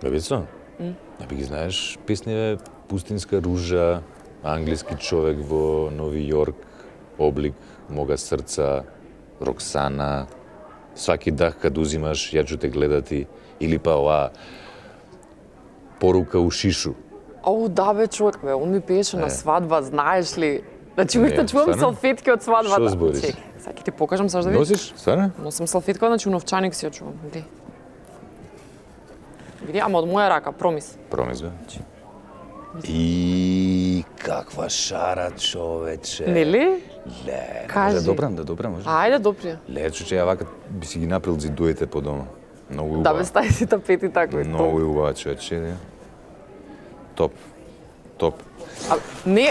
Бебица? Би ги знаеш песниве Пустинска ружа, Англиски човек во Нови Јорк, Облик мога срца, Роксана, Сваки дах кад узимаш, ја ќе те гледати, или па оваа Порука у шишу. Оу, да бе, човек, бе, он ми пееше на свадба, знаеш ли? Значи, уште Не, чувам стварно? салфетки од свадбата. Што збориш? Чек, сега ќе ти покажам саш да видиш. Носиш? Стварно? Носам салфетка, значи у новчаник си ја чувам. Види. Види, ама од моја рака, промис. Промис, бе. И каква шара, човече. Нели? Ле, Кажи. може да добра, може. Ајде, допри. Ле, че ја вака би си ги направил зидуите по дома. Многу Да убава. бе, стаи си тапети тако. Многу убава, човече. Топ. Топ. А, не.